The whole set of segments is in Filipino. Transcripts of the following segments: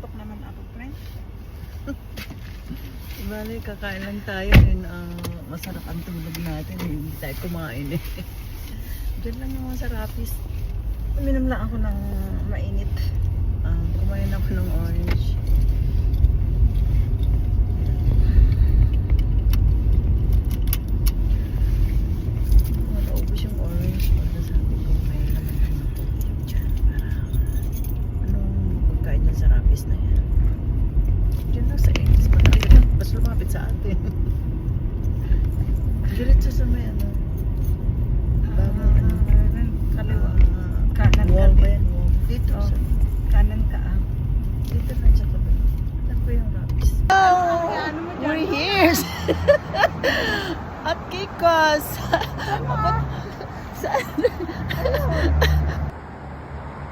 Inaantok naman ako, friend. Bali, kakain lang tayo and masarap ang tulog natin. Hindi tayo kumain eh. Diyan lang yung mga sarapis. Uminom lang ako ng mainit. Kumain ako ng orange. Naubos yung orange. Pagka sabi ko, may laman lang ng tubig dyan. Para anong pagkain yung sarapis na yan. Diyan lang sa English. Malaki lang. Mas lumapit sa atin. Diretso sa may ano. Bago ano. Kaliwa. Kanan Wall ka. ba yan? Wall. Dito Oh, sa... kanan ka ah. Dito na sa tabi. Alam ko yung rapis. We're here! At Kikos!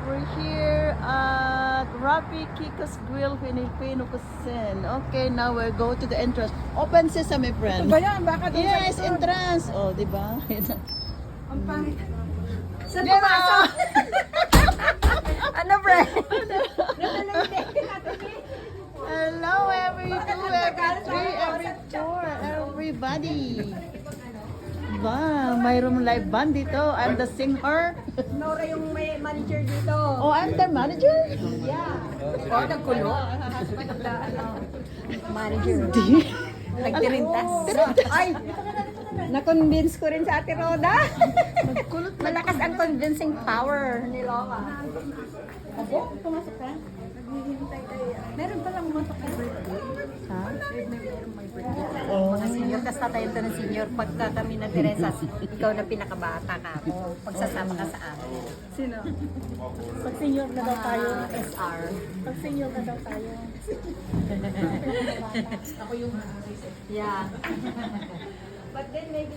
We're here at Rappi Kikos Grill Filipino Cuisine. Okay, now we'll go to the entrance. Open sesame, friend. Ba yan? Baka doon Yes, sa likod. entrance. Oh, di ba? Ang pangit. Saan Yan pumasok? Ano, friend? Hello, every two, every three, every four, everybody. Ba, mayroong live band dito. I'm the singer. Nora yung may manager dito. Oh, I'm the manager? Yeah. Oh, nagkulo. Manager. Nagtirintas. Ay! Na-convince ko rin sa Ate Roda. Malakas ang convincing power ni Lola. Abo, pumasok ka? Naghihintay kayo. Meron palang umatok na birthday. Ha? Meron may birthday. Oh. Mga senior, tapos tatayin to ng senior. Pagka kami na Teresa, ikaw na pinakabata ka ako. Pagsasama ka sa amin. Sino? Pag senior na daw tayo. SR. Pag senior na daw tayo. Ako yung yeah. But then maybe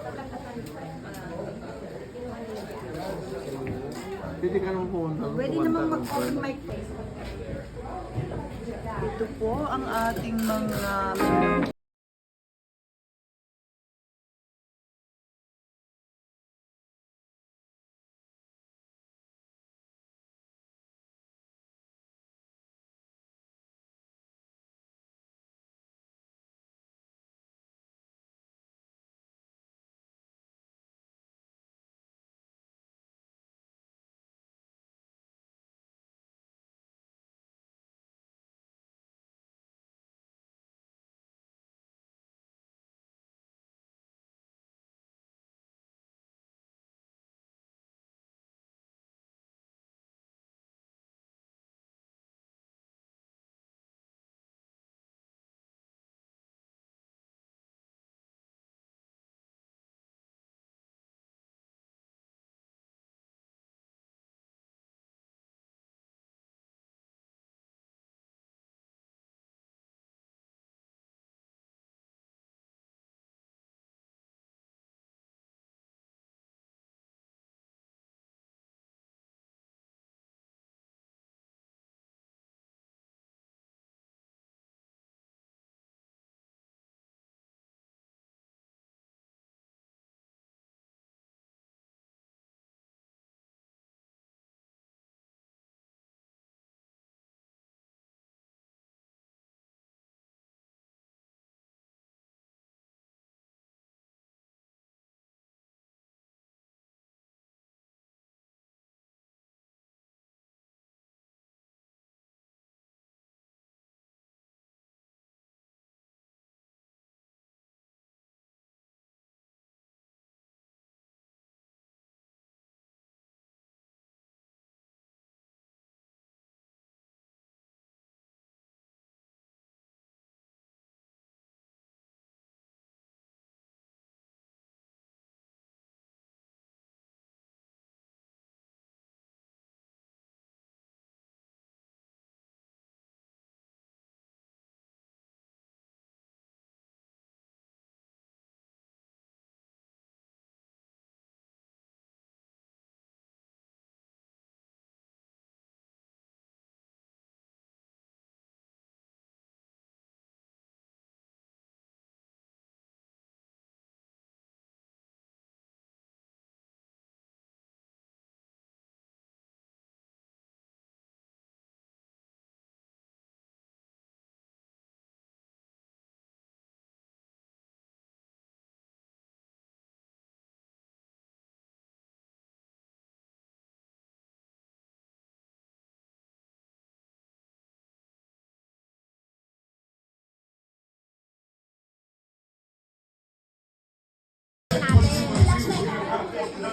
kakatakan Pwede ka nang pumunta. pwede namang mag-open mic place. Ito po ang ating mga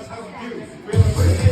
House of Youth. We have a great